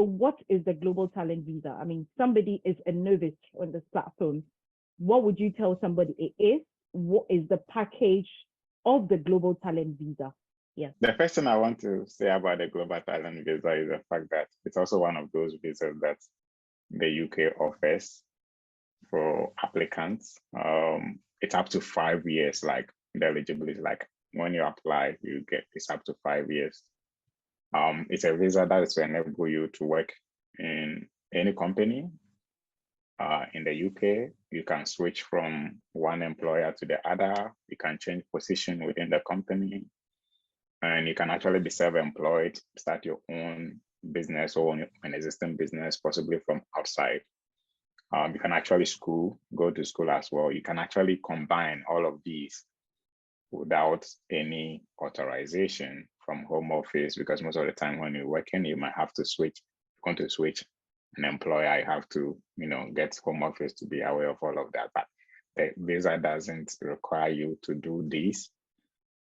So what is the Global Talent Visa? I mean, somebody is a novice on this platform. What would you tell somebody it is? What is the package of the Global Talent Visa? Yes. The first thing I want to say about the Global Talent Visa is the fact that it's also one of those visas that the UK offers for applicants. It's up to 5 years, like the eligibility, like when you apply, you get it's up to 5 years. It's a visa that is to enable you to work in any company. In the UK, you can switch from one employer to the other. You can change position within the company. And you can actually be self-employed, start your own business or an existing business, possibly from outside. You can actually go to school as well. You can actually combine all of these without any authorization from home office, because most of the time when you're working, you might have to switch. If you want to switch an employer, you have to, get home office to be aware of all of that. But the visa doesn't require you to do this.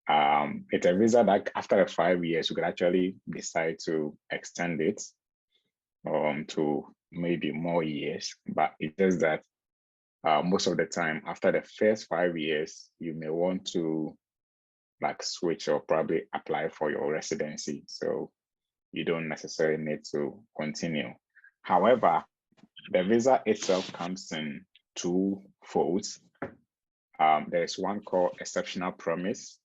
It's a visa that after 5 years, you could actually decide to extend it to maybe more years. But it's just that most of the time, after the first 5 years, you may want to switch or probably apply for your residency. So you don't necessarily need to continue. However, the visa itself comes in two folds. There's one called exceptional promise,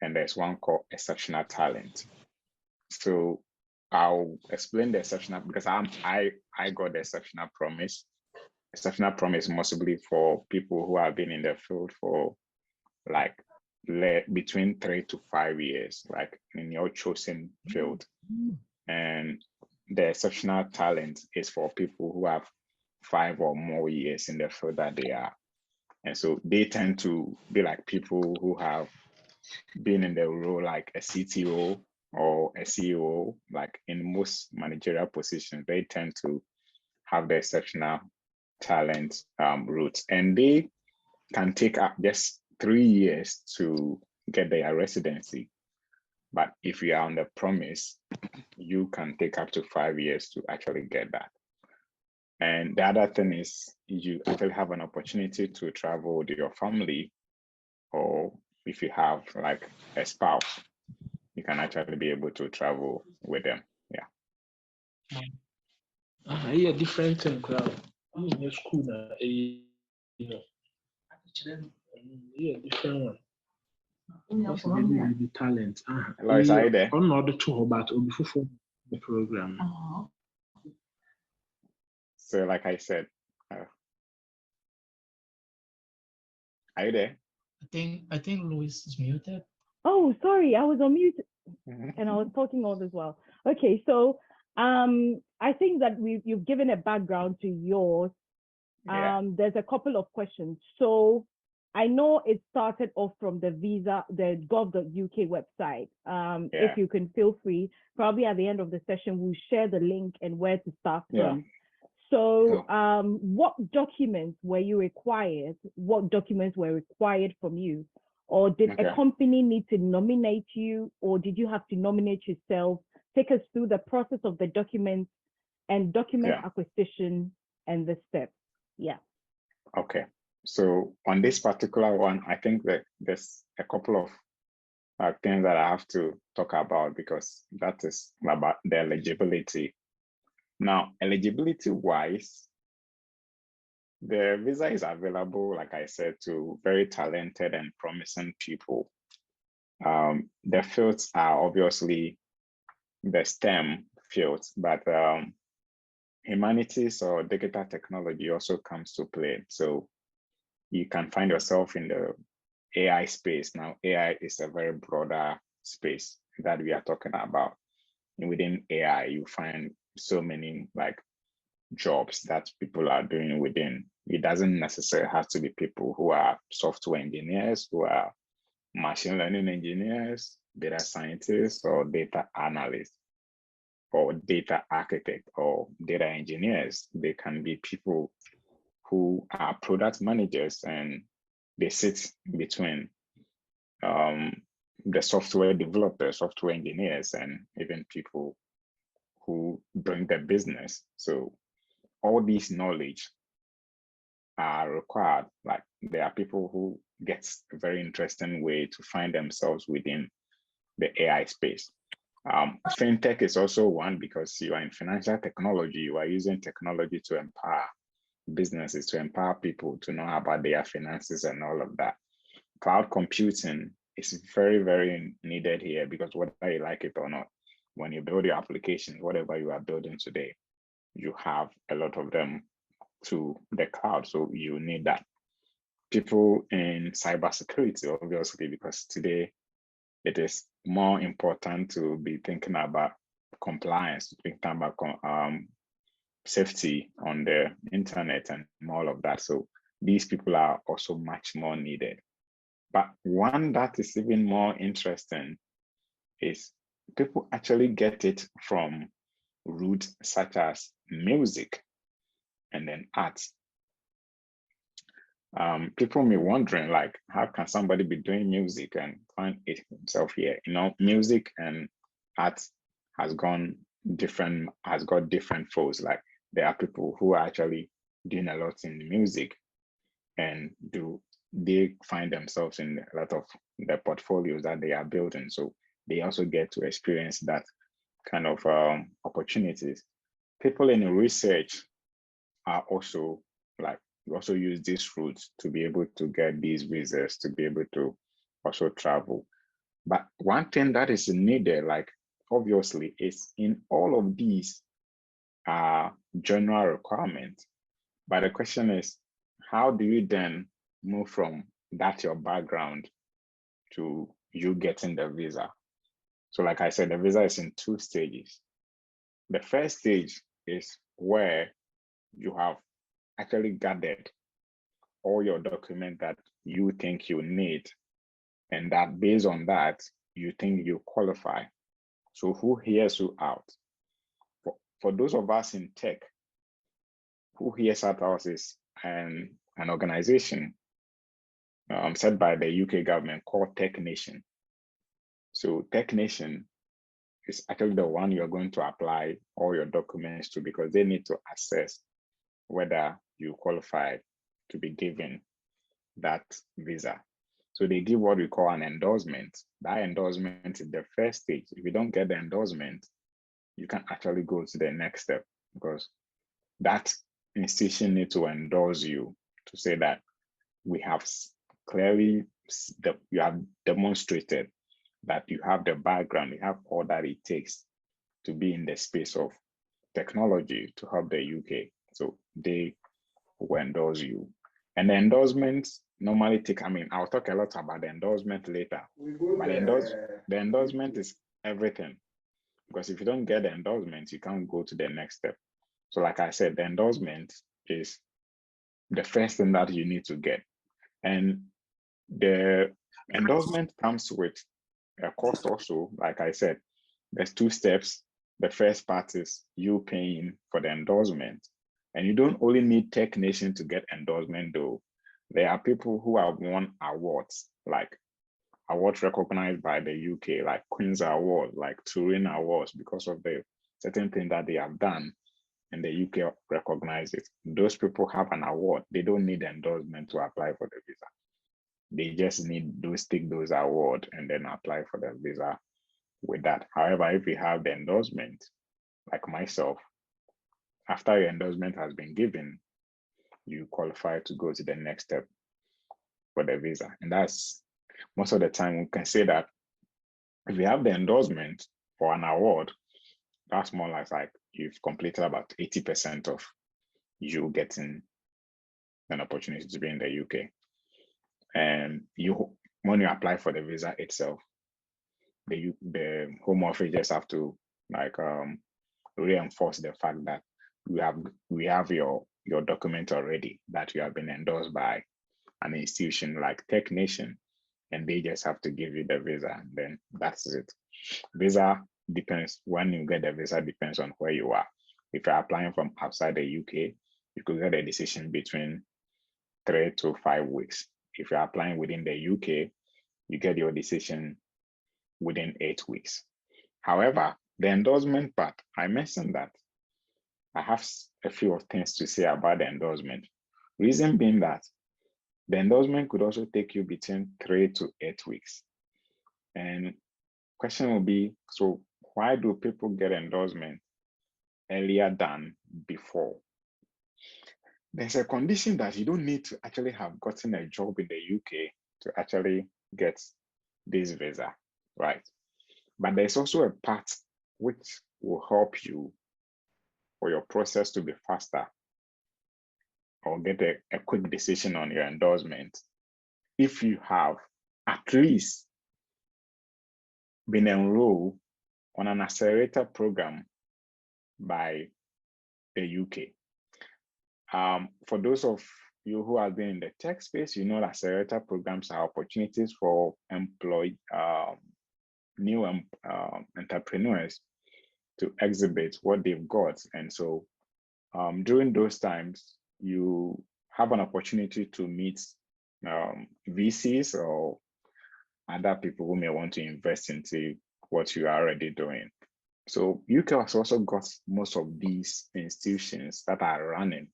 and there's one called exceptional talent. So I'll explain the exceptional because I got the exceptional promise. Exceptional promise mostly for people who have been in the field for between 3 to 5 years, like in your chosen field. And the exceptional talent is for people who have 5 or more years in the field that they are. And so they tend to be like people who have been in the role like a CTO or a CEO, like in most managerial positions, they tend to have the exceptional talent route. And they can take up just 3 years to get their residency. But if you are on the promise, you can take up to 5 years to actually get that. And the other thing is you actually have an opportunity to travel with your family, or if you have like a spouse, you can actually be able to travel with them. Yeah. Yeah, different crowd. In school, yeah, different one. What's the talent? Lois, are you there? On order to about before the program. So, like I said, are you there? I think Louis is muted. Oh, sorry, I was on mute and I was talking all this while. Okay, so I think that you've given a background to yours. There's a couple of questions. So I know it started off from the visa, the gov.uk website. If you can feel free, probably at the end of the session, we'll share the link and where to start from. So what documents were you required? What documents were required from you? Or did a company need to nominate you, or did you have to nominate yourself? Take us through the process of the documents and document acquisition and the steps. Yeah. Okay. So on this particular one, I think that there's a couple of things that I have to talk about, because that is about the eligibility. Now, eligibility-wise, the visa is available, like I said, to very talented and promising people. The fields are obviously the STEM fields, but humanities or digital technology also comes to play. So you can find yourself in the AI space. Now, AI is a very broader space that we are talking about. And within AI, you find so many jobs that people are doing within. It doesn't necessarily have to be people who are software engineers, who are machine learning engineers, data scientists, or data analysts, or data architect, or data engineers. They can be people who are product managers, and they sit between the software developers, software engineers, and even people who bring the business. So all these knowledge are required. Like there are people who get a very interesting way to find themselves within the AI space. Fintech is also one, because you are in financial technology, you are using technology to empower businesses, to empower people to know about their finances and all of that. Cloud computing is very, very needed here, because whether you like it or not, when you build your applications, whatever you are building today, you have a lot of them to the cloud. So you need that. People in cybersecurity, obviously, because today it is more important to be thinking about compliance, thinking about safety on the internet and all of that. So these people are also much more needed. But one that is even more interesting is people actually get it from roots such as music and then arts. People may be wondering, like, how can somebody be doing music and find it himself here? You know, music and art has got different folds. Like there are people who are actually doing a lot in music, and they find themselves in a lot of the portfolios that they are building. So they also get to experience that kind of opportunities. People in research are also like, we also use these routes to be able to get these visas, to be able to also travel. But one thing that is needed, like obviously, is in all of these general requirements. But the question is, how do you then move from that your background to you getting the visa? So like I said, the visa is in 2 stages. The first stage is where you have actually gathered all your documents that you think you need, and that based on that, you think you qualify. So who hears you out? For those of us in tech, who hears out is an organization set by the UK government called Tech Nation. So Tech Nation is actually the one you're going to apply all your documents to, because they need to assess whether you qualify to be given that visa. So they give what we call an endorsement. That endorsement is the first stage. If you don't get the endorsement, you can actually go to the next step, because that institution needs to endorse you to say that we have clearly, you have demonstrated that you have the background, you have all that it takes to be in the space of technology to help the UK. So they will endorse you. And the endorsements normally take, I'll talk a lot about the endorsement later, but the endorsement is everything, because if you don't get the endorsement, you can't go to the next step. So like I said, the endorsement is the first thing that you need to get. And the endorsement comes with a cost also. Like I said, there's 2 steps. The first part is you paying for the endorsement. And you don't only need Tech Nation to get endorsement though. There are people who have won awards, like awards recognized by the UK, like Queen's Award, like Turing Awards, because of the certain thing that they have done, and the UK recognize it. Those people have an award. They don't need endorsement to apply for the visa. They just need to take those awards and then apply for the visa with that. However, if you have the endorsement, like myself, after your endorsement has been given, you qualify to go to the next step for the visa. And that's most of the time we can say that if you have the endorsement for an award, that's more like you've completed about 80% of you getting an opportunity to be in the UK. And when you apply for the visa itself, the Home Office just have to reinforce the fact that we have your document already, that you have been endorsed by an institution like Tech Nation, and they just have to give you the visa, and then that's it. Visa depends, when you get the visa depends on where you are. If you're applying from outside the UK, you could get a decision between 3 to 5 weeks. If you're applying within the UK, you get your decision within 8 weeks. However, The endorsement part, I mentioned that I have a few of things to say about the endorsement. Reason being that the endorsement could also take you between 3 to 8 weeks. And question will be, so why do people get endorsement earlier than before? There's a condition that you don't need to actually have gotten a job in the UK to actually get this visa, right? But there's also a part which will help you for your process to be faster or get a quick decision on your endorsement if you have at least been enrolled on an accelerator program by the UK. For those of you who have been in the tech space, you know that accelerator programs are opportunities for new entrepreneurs to exhibit what they've got. And so during those times, you have an opportunity to meet VCs or other people who may want to invest into what you are already doing. So UK has also got most of these institutions that are running.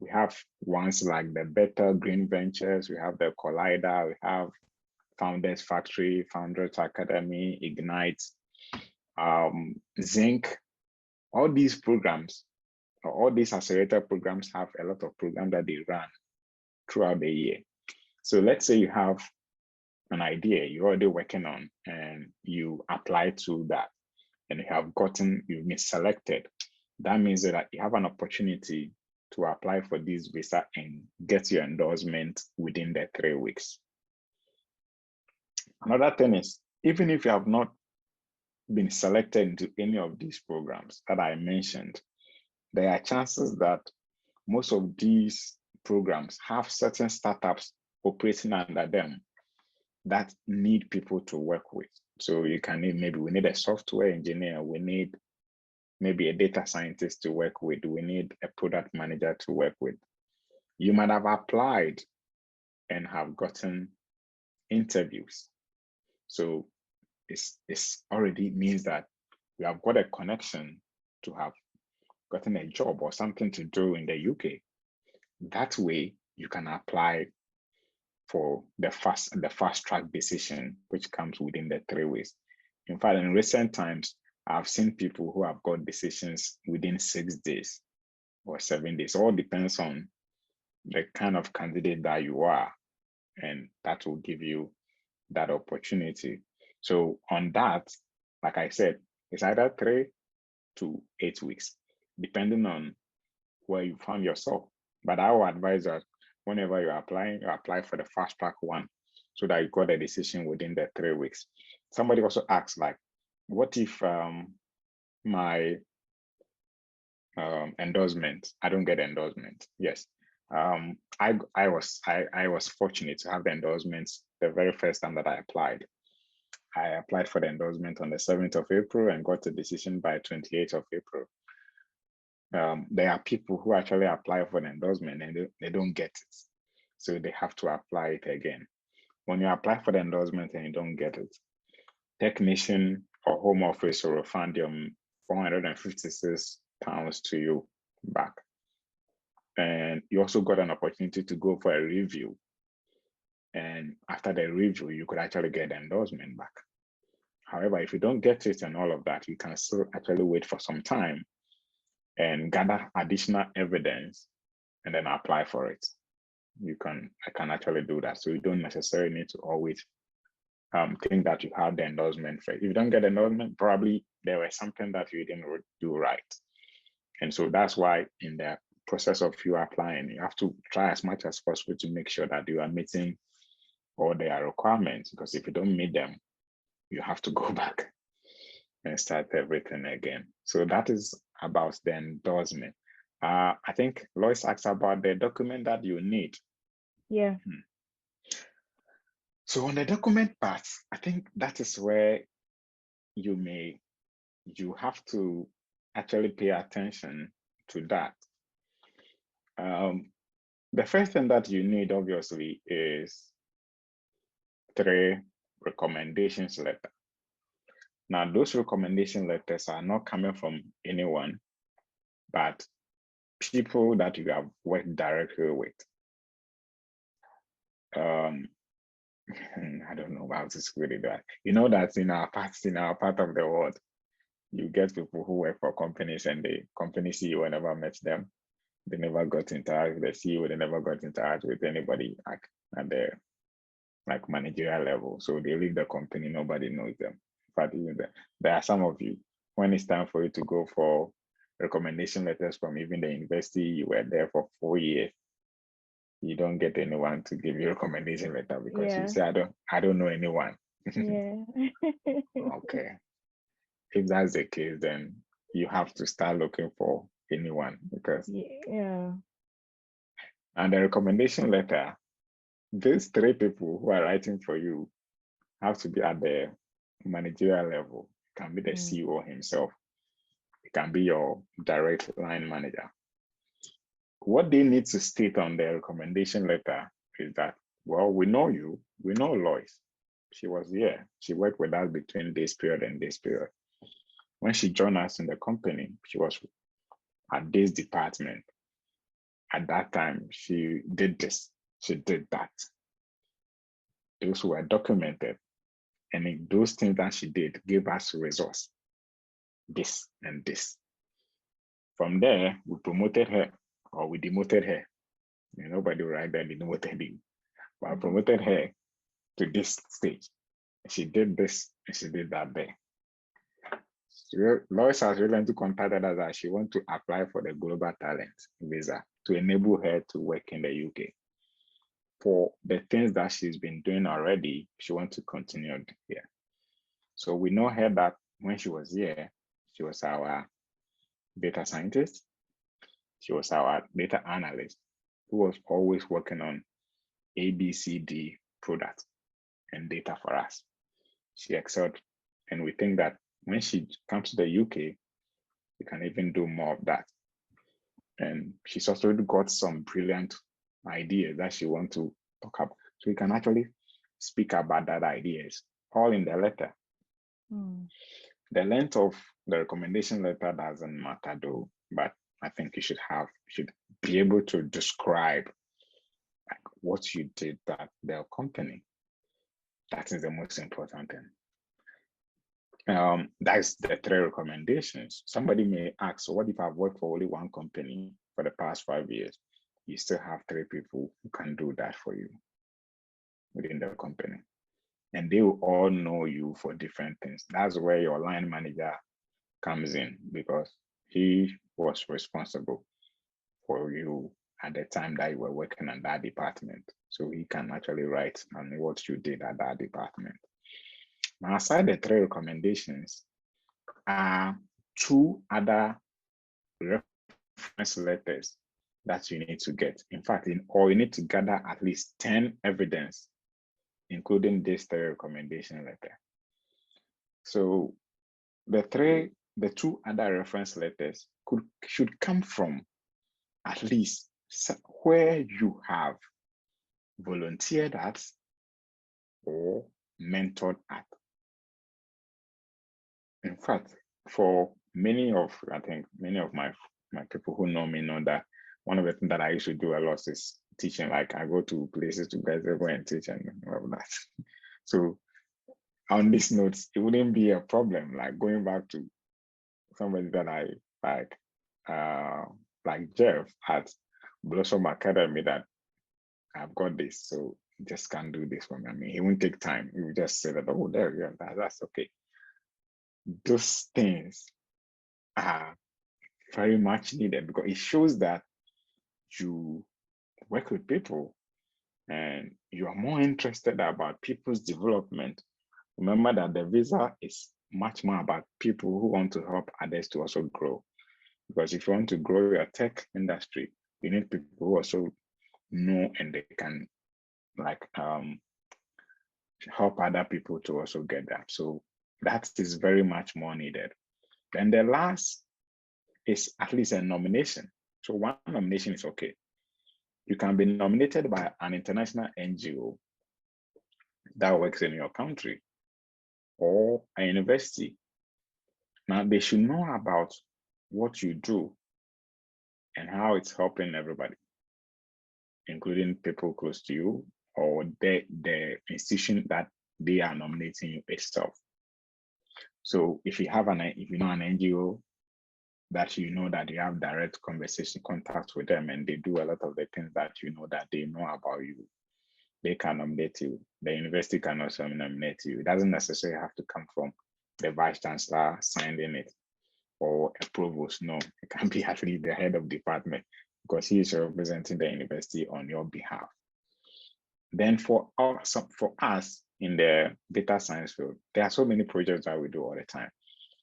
We have ones like the Better Green Ventures, we have the Collider, we have Founders Factory, Founders Academy, Ignite, Zinc. All these programs, all these accelerator programs have a lot of programs that they run throughout the year. So let's say you have an idea you're already working on and you apply to that and you've been selected. That means that you have an opportunity to apply for this visa and get your endorsement within the 3 weeks. Another thing is, even if you have not been selected into any of these programs that I mentioned, there are chances that most of these programs have certain startups operating under them that need people to work with. So you can need, maybe we need a software engineer, we need maybe a data scientist to work with, we need a product manager to work with. You might have applied and have gotten interviews. So it's already means that you have got a connection to have gotten a job or something to do in the UK. That way you can apply for the fast track decision, which comes within the 3 weeks. In fact, in recent times, I've seen people who have got decisions within 6 days or 7 days. All depends on the kind of candidate that you are, and that will give you that opportunity. So on that, like I said, it's either 3 to 8 weeks, depending on where you found yourself. But I would advise that whenever you're applying, you apply for the fast track one so that you got a decision within the 3 weeks. Somebody also asked, like, what if my endorsement, I don't get endorsement? Yes. I was fortunate to have the endorsements the very first time that I applied. I applied for the endorsement on the 7th of April and got a decision by 28th of April. There are people who actually apply for an endorsement and they don't get it. So they have to apply it again. When you apply for the endorsement and you don't get it, technician or home office will refund your £456 to you back. And you also got an opportunity to go for a review. And after the review, you could actually get the endorsement back. However, if you don't get it and all of that, you can still actually wait for some time and gather additional evidence and then apply for it. I can actually do that. So you don't necessarily need to always think that you have the endorsement first. If you don't get the endorsement, probably there was something that you didn't do right. And so that's why in the process of you applying, you have to try as much as possible to make sure that you are meeting all their requirements, because if you don't meet them, you have to go back and start everything again. So that is about the endorsement. I think Lois asked about the document that you need. Yeah. So on the document part, I think that is where you have to actually pay attention to that. The first thing that you need, obviously, is 3 recommendations letter. Now, those recommendation letters are not coming from anyone, but people that you have worked directly with. I don't know how to split it that. You know that in our part of the world, you get people who work for companies and the company CEO never met them. They never got in touch with the CEO, they never got in touch with anybody at the managerial level. So they leave the company, nobody knows them. But even there are some of you, when it's time for you to go for recommendation letters from even the university, you were there for 4 years, you don't get anyone to give you a recommendation letter because you say, I don't know anyone. Yeah. Okay. If that's the case, then you have to start looking for anyone because Yeah. And the recommendation letter, these 3 people who are writing for you have to be at the managerial level. It can be the CEO himself. It can be your direct line manager. What they need to state on the recommendation letter is that, well, we know you, we know Lois. She was here. She worked with us between this period and this period. When she joined us in the company, she was at this department. At that time, she did this, she did that. Those were documented. And those things that she did gave us results, this and this. From there, we promoted her or we demoted her. Nobody right there demoted him. But I promoted her to this stage. She did this and she did that there. Lois has really to contacted us that she wants to apply for the Global Talent Visa to enable her to work in the UK. For the things that she's been doing already, she wants to continue here. So we know her that when she was here, she was our data scientist. She was our data analyst who was always working on ABCD products and data for us. She excelled. And we think that when she comes to the UK, she can even do more of that. And she's also got some brilliant ideas that she wants to talk about. So we can actually speak about that ideas, all in the letter. The length of the recommendation letter doesn't matter though, but I think you should be able to describe what you did at their company. That is the most important thing. That's the 3 recommendations. Somebody may ask, so what if I've worked for only one company for the past 5 years? You still have 3 people who can do that for you within the company. And they will all know you for different things. That's where your line manager comes in because he was responsible for you at the time that you were working in that department. So he can actually write on what you did at that department. Now, aside the 3 recommendations, are 2 other reference letters that you need to get. In fact, you need to gather at least 10 evidence, including this 3 recommendation letter. So the 2 other reference letters should come from at least where you have volunteered at or mentored at. In fact, for many of my people who know me know that one of the things that I used to do a lot is teaching. Like I go to places to guys go and teach and all of that. So on these notes, it wouldn't be a problem. Like going back to somebody that I like Jeff at Blossom Academy, that I've got this, so just can't do this for me. I mean, he won't take time. He will just say that, oh, there you go, that's okay. Those things are very much needed because it shows that you work with people and you are more interested about people's development. Remember that the visa is much more about people who want to help others to also grow. Because if you want to grow your tech industry, you need people who also know and they can help other people to also get that. So that is very much more needed. Then the last is at least a nomination. So one nomination is okay. You can be nominated by an international NGO that works in your country or a university Now they should know about what you do and how it's helping everybody, including people close to you or the institution that they are nominating you itself. So if you know an NGO that you know that you have direct conversation contact with them and they do a lot of the things that you know that they know about you, they can nominate you. The university can also nominate you. It doesn't necessarily have to come from the vice chancellor signing it or a provost. No, it can be actually the head of department because he is representing the university on your behalf. Then for us in the data science field, there are so many projects that we do all the time.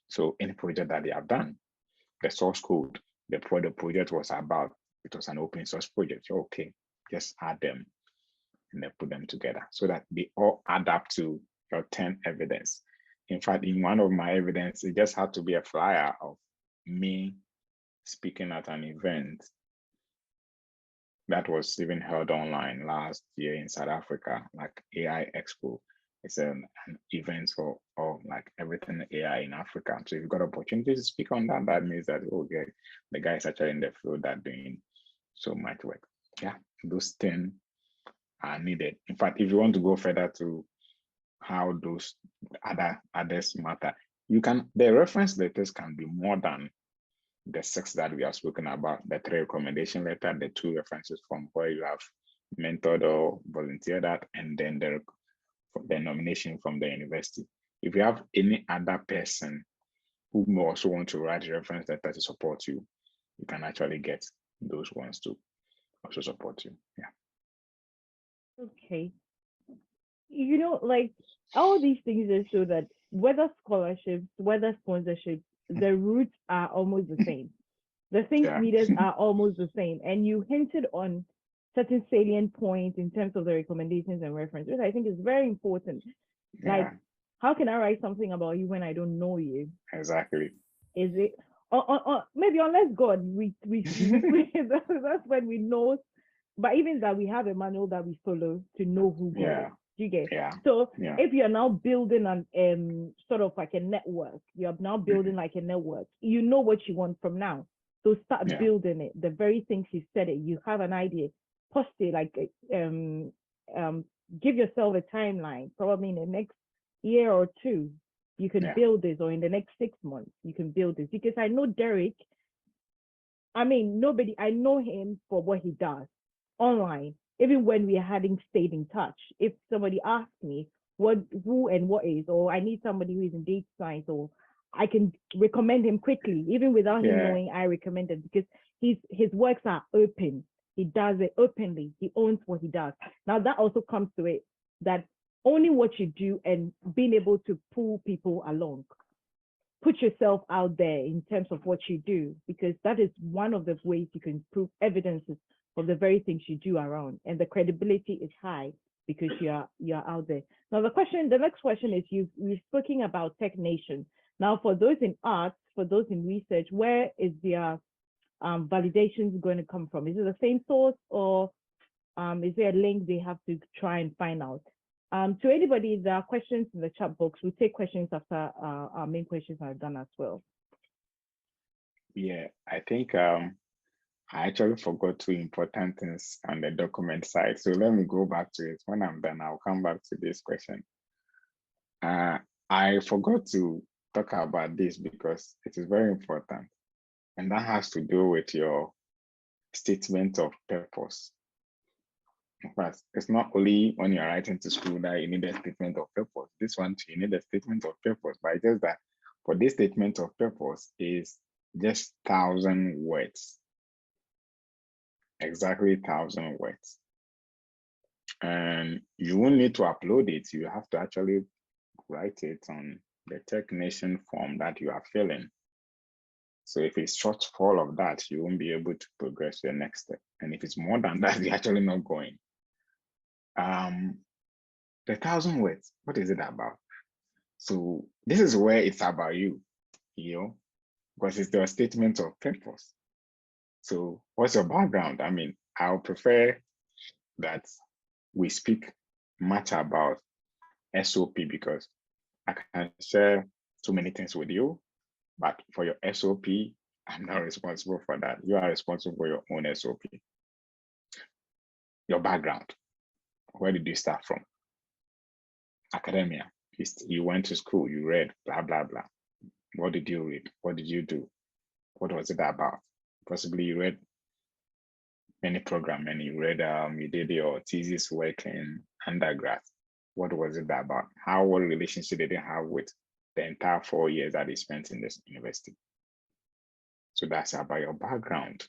So any project that they have done, the source code, the project was about, it was an open source project. Okay, just add them and then put them together so that they all add up to your 10 evidence. In fact, in one of my evidence, it just had to be a flyer of me speaking at an event that was even held online last year in South Africa, like AI Expo. It's an event for like everything AI in Africa. So if you've got opportunity to speak on that, that means that, okay, the guys actually in the field that are doing so much work. Yeah, those 10 are needed. In fact, if you want to go further to how those others matter, the reference letters can be more than the 6 that we have spoken about, the 3 recommendation letter, the 2 references from where you have mentored or volunteered at, and then the nomination from the university. If you have any other person who may also want to write a reference letter to support you, you can actually get those ones to also support you. Yeah. Okay. You know, like all these things are so that whether scholarships, whether sponsorships, the roots are almost the same. The things needed are almost the same. And you hinted on certain salient points in terms of the recommendations and references. I think is very important. Like, how can I write something about you when I don't know you? Exactly. Is it maybe unless God, we that's when we know. But even that, we have a manual that we follow to know who God is. You get? So if you're now building an sort of like a network, you're now building like a network, you know what you want from now. So start building it. The very things you said it, you have an idea. Post it, like give yourself a timeline, probably in the next year or 2. You can build this, or in the next 6 months, you can build this. Because I know Derek, I know him for what he does online. Even when we hadn't stayed in touch, if somebody asked me who and what is, or I need somebody who is in data science, or I can recommend him quickly, even without him knowing I recommended, because his works are open. He does it openly. He owns what he does. Now that also comes to it, that owning what you do and being able to pull people along. Put yourself out there in terms of what you do, because that is one of the ways you can prove evidences of the very things you do around, and the credibility is high because you're out there. Now the next question is, you've spoken about Tech Nation. Now for those in arts, for those in research, where is their validations going to come from? Is it the same source, or is there a link they have to try and find out? To anybody, there are questions in the chat box. We'll take questions after our main questions are done as well. Yeah, I think I actually forgot 2 important things on the document side. So let me go back to it. When I'm done, I'll come back to this question. I forgot to talk about this because it is very important. And that has to do with your statement of purpose. But it's not only when you're writing to school that you need a statement of purpose. This one too, you need a statement of purpose. But just that for this statement of purpose is just 1,000 words. Exactly 1,000 words. And you won't need to upload it. You have to actually write it on the Tech Nation form that you are filling. So if it's shortfall of that, you won't be able to progress to the next step. And if it's more than that, you're actually not going. The 1,000 words, what is it about? So this is where it's about you, because it's your statement of purpose. So what's your background? I mean, I'll prefer that we speak much about SOP because I can share so many things with you. But for your SOP, I'm not responsible for that. You are responsible for your own SOP. Your background. Where did you start from? Academia. You went to school, you read, blah, blah, blah. What did you read? What did you do? What was it about? Possibly you read any program and you read, you did your thesis work in undergrad. What was it about? What relationship did you have with the entire 4 years that you spent in this university? So that's about your background.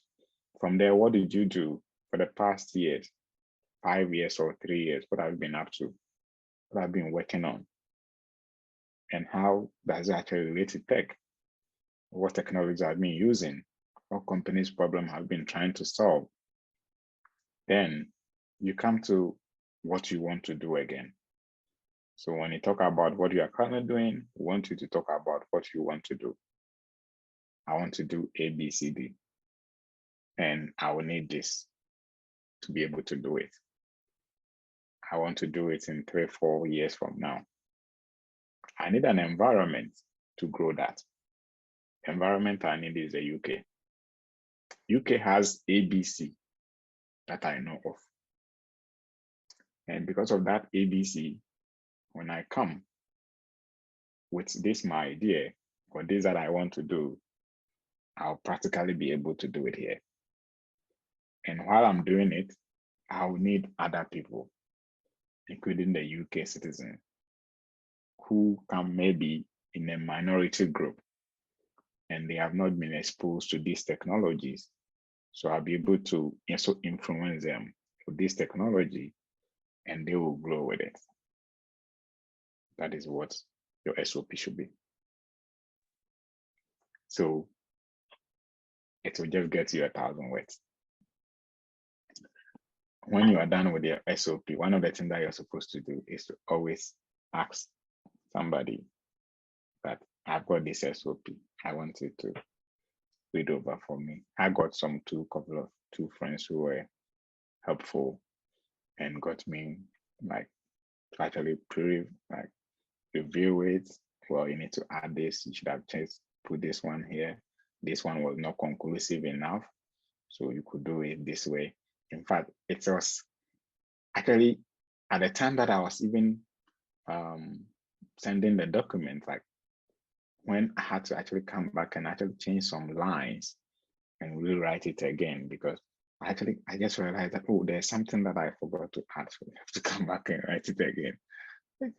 From there, what did you do for the past years, 5 years or 3 years? What have you been up to? What have you been working on? And how does it actually relate to tech? What technologies have you been using? What companies' problem have been trying to solve? Then you come to what you want to do again. So when you talk about what you are currently doing, we want you to talk about what you want to do. I want to do A, B, C, D. And I will need this to be able to do it. I want to do it in 3, 4 years from now. I need an environment to grow that. Environment I need is the UK. UK has ABC that I know of. And because of that ABC, when I come with this my idea or this that I want to do, I'll practically be able to do it here. And while I'm doing it, I'll need other people, including the UK citizen, who come maybe in a minority group and they have not been exposed to these technologies. So I'll be able to also influence them with this technology and they will grow with it. That is what your SOP should be. So it will just get you 1,000 words. When you are done with your SOP, one of the things that you're supposed to do is to always ask somebody that I've got this SOP. I want you to read over for me. I got two friends who were helpful and got me like to actually review it. Well, you need to add this. You should have just put this one here. This one was not conclusive enough, so you could do it this way. In fact, it was actually at the time that I was even sending the document, like when I had to actually come back and actually change some lines and rewrite it again, because I just realized that, oh, there's something that I forgot to add, so I have to come back and write it again.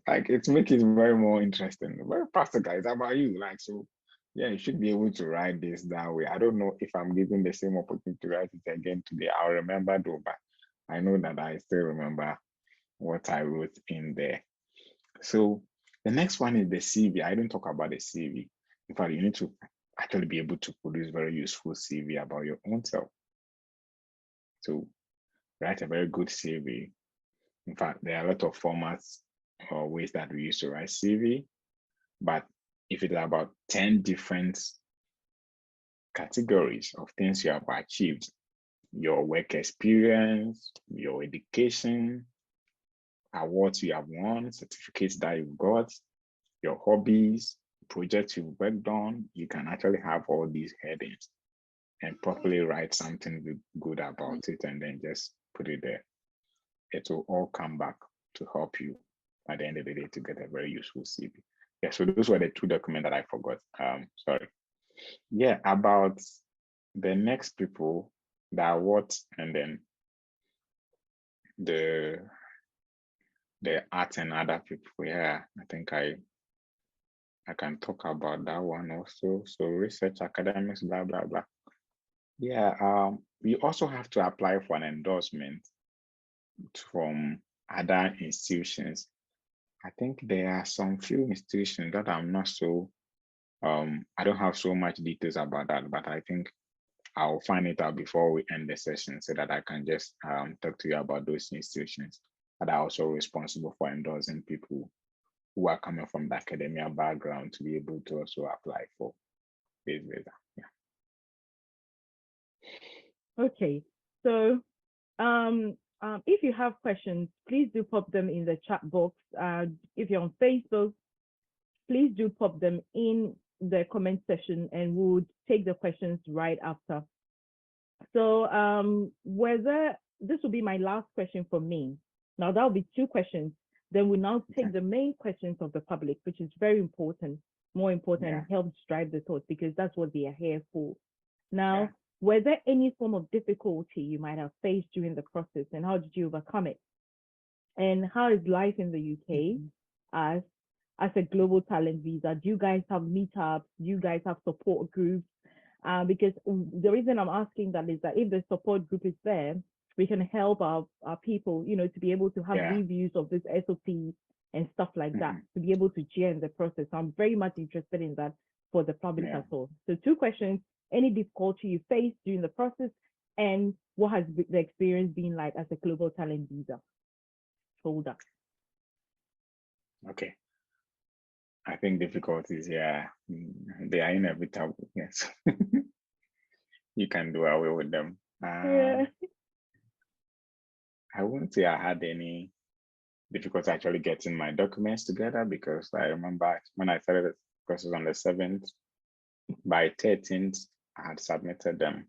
Like it's making it very more interesting, very practical. It's about you, like, so yeah, you should be able to write this that way. I don't know if I'm given the same opportunity to write it again today. I'll remember though, but I know that I still remember what I wrote in there. So the next one is the CV. I didn't talk about the CV. In fact, you need to actually be able to produce very useful CV about your own self. So write a very good CV. In fact, there are a lot of formats or ways that we use to write CV, but if it's about 10 different categories of things you have achieved, your work experience, your education, awards you have won, certificates that you've got, your hobbies, projects you've worked on, you can actually have all these headings and properly write something good about it and then just put it there. It will all come back to help you at the end of the day to get a very useful CV. Yeah, so those were the 2 documents that I forgot. Sorry. Yeah, about the next people, the awards, and then the art and other people. Yeah, I think I can talk about that one also. So research, academics, blah, blah, blah. Yeah, we also have to apply for an endorsement from other institutions. I think there are some few institutions that I'm not so, I don't have so much details about that, but I think I'll find it out before we end the session so that I can just talk to you about those institutions that are also responsible for endorsing people who are coming from the academia background to be able to also apply for this visa. Yeah. Okay, so if you have questions, please do pop them in the chat box. If you're on Facebook, please do pop them in the comment session and we'll take the questions right after. So this will be my last question from me. Now that'll be 2 questions. Then we'll now take the main questions of the public, which is very important, more important, and helps drive the thoughts because that's what they are here for. Now, were there any form of difficulty you might have faced during the process and how did you overcome it? And how is life in the UK as a global talent visa? Do you guys have meetups? Do you guys have support groups? Because the reason I'm asking that is that if the support group is there, we can help our people, to be able to have reviews of this SOP and stuff like that, to be able to share in the process. So I'm very much interested in that for the public as well. So 2 questions, any difficulty you faced during the process and what has the experience been like as a global talent visa holder? Okay. I think difficulties, they are inevitable, yes. You can do away with them. I wouldn't say I had any difficulty actually getting my documents together because I remember when I started the process on the 7th, by 13th, I had submitted them.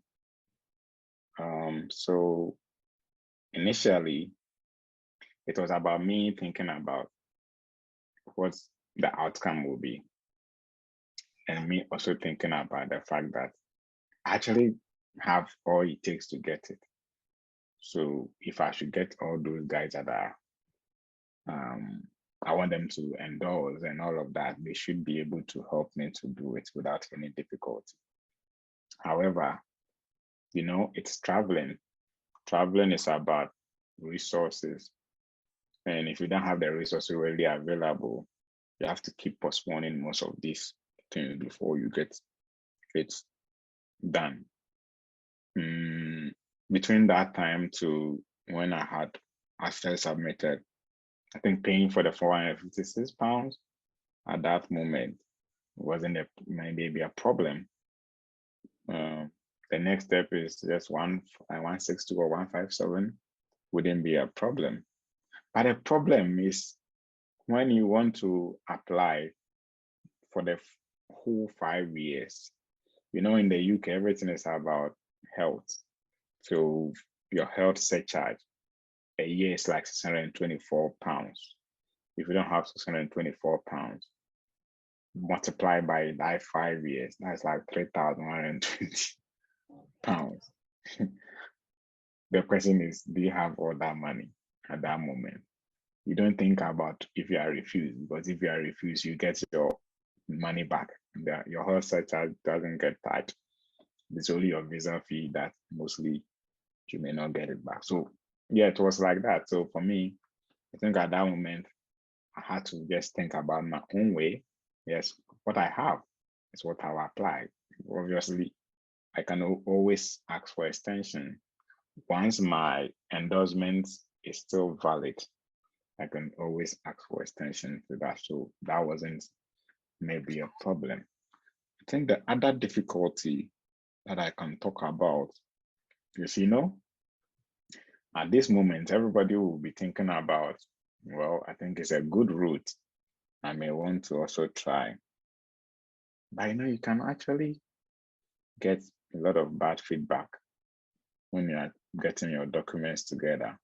So initially, it was about me thinking about what the outcome will be. And me also thinking about the fact that I actually have all it takes to get it. So if I should get all those guys that are, I want them to endorse and all of that, they should be able to help me to do it without any difficulty. However, it's traveling. Traveling is about resources. And if you don't have the resources readily available, you have to keep postponing most of these things before you get it done. Between that time to when I had actually submitted, I think paying for the £456 at that moment wasn't maybe a problem. The next step is just 162 or 157 wouldn't be a problem. But the problem is when you want to apply for the whole 5 years, in the UK, everything is about health. So your health surcharge, a year is like £624. If you don't have £624, multiply by like 5 years, that's like £3,120. The question is, do you have all that money at that moment? You don't think about if you are refused, because if you are refused, you get your money back. Your health surcharge doesn't get touched. It's only your visa fee that mostly you may not get it back. So it was like that. So for me, I think at that moment, I had to just think about my own way. Yes, what I have is what I'll apply. Obviously, I can always ask for extension. Once my endorsement is still valid, I can always ask for extension to that. So that wasn't maybe a problem. I think the other difficulty that I can talk about is, at this moment, everybody will be thinking about, well, I think it's a good route. I may want to also try. But you can actually get a lot of bad feedback when you are getting your documents together,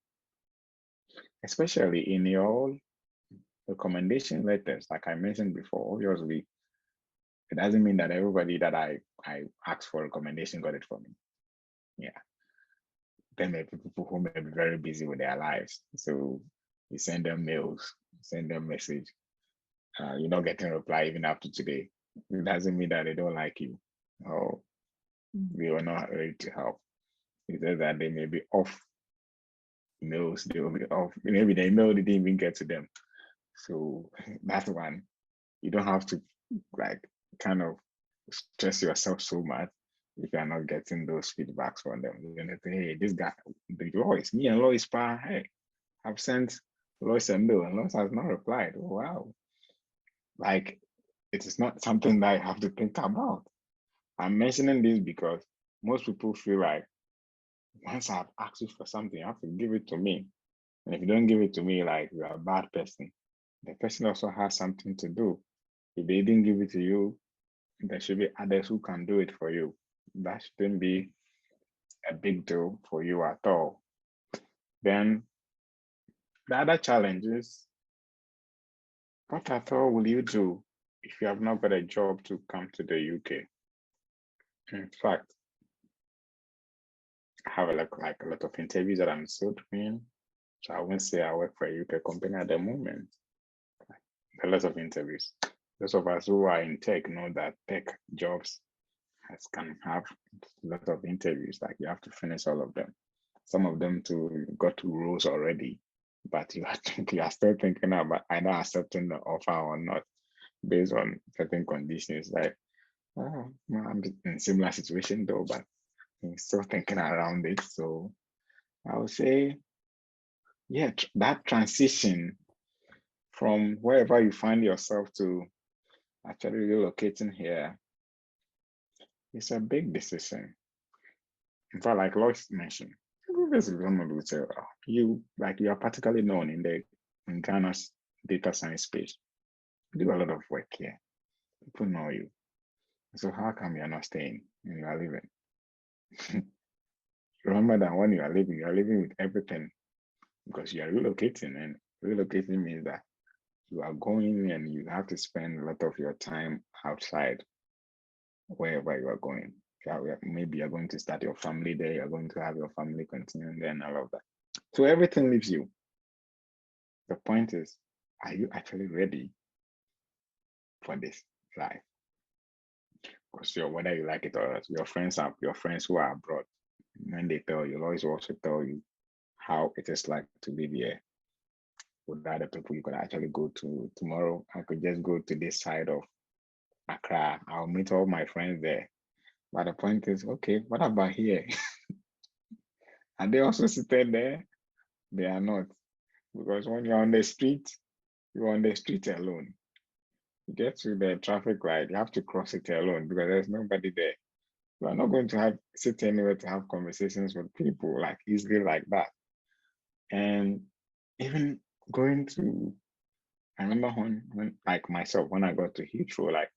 especially in your recommendation letters. Like I mentioned before, obviously, it doesn't mean that everybody that I asked for recommendation got it for me. There may be people who may be very busy with their lives. So you send them mails, send them message. You're not getting a reply even after today. It doesn't mean that they don't like you or they were not ready to help. It says that they may be off emails, they will be off. Maybe the email didn't even get to them. So that's one. You don't have to kind of stress yourself so much if you're not getting those feedbacks from them. You're gonna say, hey, this guy, the Lois, me and Lois, hey, I've sent Lois a mail and Lois has not replied. Oh, wow. It is not something that I have to think about. I'm mentioning this because most people feel like once I've asked you for something, you have to give it to me. And if you don't give it to me, you're a bad person. The person also has something to do. If they didn't give it to you, there should be others who can do it for you. That shouldn't be a big deal for you at all. Then the other challenge is, what at all will you do if you have not got a job to come to the UK? In fact, I have a lot of interviews that I'm still doing. So I won't say I work for a UK company at the moment. There are lots of interviews. Those of us who are in tech know that tech jobs can have a lot of interviews. Like you have to finish all of them. Some of them got to roles already, but you are still thinking about either accepting the offer or not based on certain conditions. Like, oh, I'm in a similar situation though, but I'm still thinking around it. So I would say, yeah, that transition from wherever you find yourself to actually relocating here, it's a big decision. In fact, like Lois mentioned, basically someone would say, oh, you are particularly known in Ghana's data science space. You do a lot of work here. People know you. So how come you're not staying and you are leaving? Remember that when you are living with everything because you are relocating, and relocating means that you are going and you have to spend a lot of your time outside wherever you are going. Maybe you're going to start your family there, you're going to have your family continuing there and all of that. So everything leaves you. The point is, are you actually ready for this life? Because whether you like it or not, your friends who are abroad, when they tell you, always also tell you how it is like to be there with other people you could actually go to. Tomorrow, I could just go to this side of Accra. I'll meet all my friends there. But the point is, okay, what about here? Are they also sitting there? They are not. Because when you're on the street, you're on the street alone. You get to the traffic light, you have to cross it alone because there's nobody there. You are not going to sit anywhere to have conversations with people like easily like that. And even going to, I remember when like myself, when I got to Heathrow, like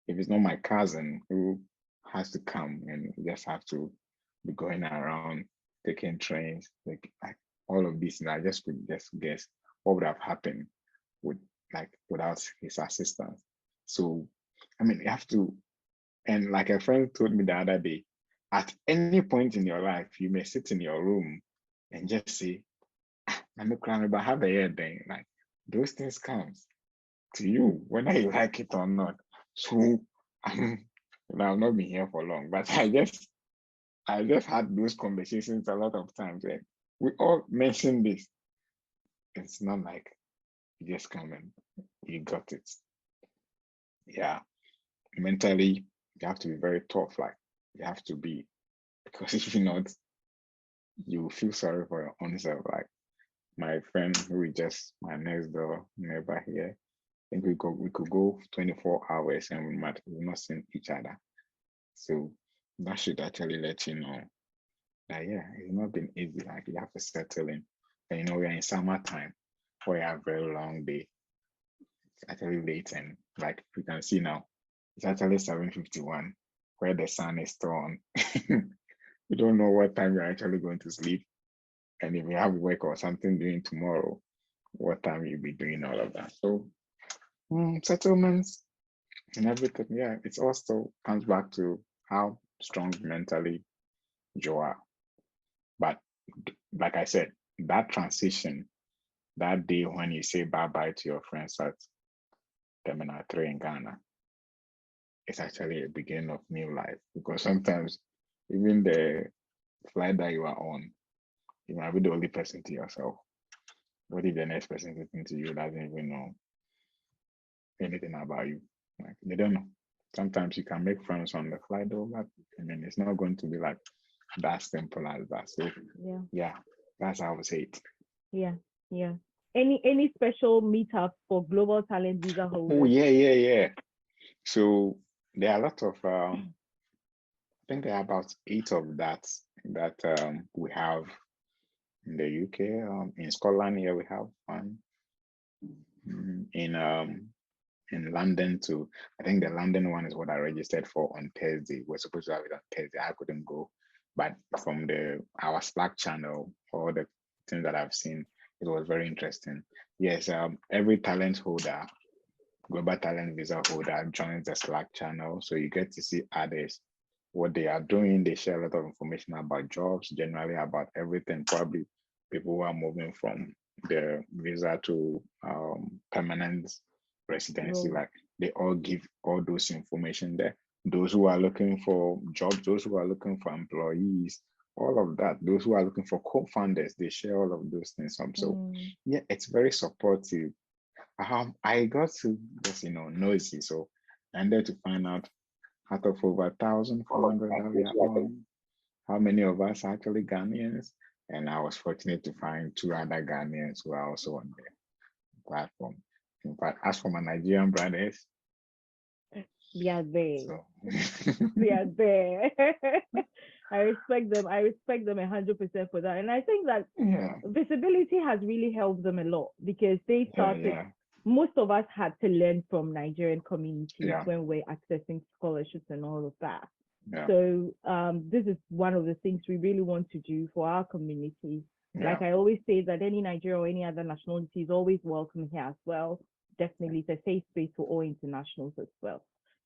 if it's not my cousin who has to come and just have to be going around taking trains, like all of these, and I just could just guess what would have happened without his assistance. So I mean, you have to, and like a friend told me the other day, at any point in your life, you may sit in your room and just say, I'm crying about have a year thing. Like those things comes to you, whether you like it or not. So I've not been here for long, but I just had those conversations a lot of times. And we all mention this. It's not like you just come and you got it. Yeah. Mentally, you have to be very tough. Like you have to be, because if you're not, you feel sorry for your own self. Like my friend who is just my next door neighbor here, I think we could go 24 hours and we've not seen each other. So that should actually let you know that yeah, it's not been easy. Like you have to settle in. And we're in summertime where you have a very long day. It's actually late, and like we can see now, it's actually 7:51 where the sun is still on. You don't know what time you're actually going to sleep. And if you have work or something doing tomorrow, what time you'll be doing all of that. So settlements and everything, yeah, it also comes back to how strong mentally you are. But like I said, that transition, that day when you say bye-bye to your friends at Terminal 3 in Ghana, it's actually a beginning of new life. Because sometimes even the flight that you are on, you might be the only person to yourself. What if the next person listening to you doesn't even know anything about you? Like they don't know. Sometimes you can make friends on the flight though, but I mean it's not going to be like that simple as that. So yeah, that's how I would say it. Yeah. Any special meetup for global talent visa holders? Oh yeah. So there are a lot of I think there are about 8 of that we have in the UK. In Scotland here we have one. In in London too. I think the London one is what I registered for on Thursday. We're supposed to have it on Thursday. I couldn't go, but from our Slack channel, all the things that I've seen, it was very interesting. Yes, every talent holder, global talent visa holder joins the Slack channel, so you get to see others, what they are doing. They share a lot of information about jobs, generally about everything. Probably people who are moving from the visa to permanent residency, like they all give all those information there. Those who are looking for jobs, those who are looking for employees, all of that. Those who are looking for co-founders, they share all of those things. So yeah, it's very supportive. I got to just noisy, so I ended to find out out of over 1,400 that we are on, how many of us are actually Ghanaians, and I was fortunate to find 2 other Ghanaians who are also on the platform. In fact, as for my Nigerian brothers, we are there. so We are there. I respect them. I respect them 100% for that. And I think that visibility has really helped them a lot, because they started, most of us had to learn from Nigerian communities when we're accessing scholarships and all of that. So this is one of the things we really want to do for our communities. Like I always say, that any Nigerian or any other nationality is always welcome here as well. Definitely, it's a safe space for all internationals as well.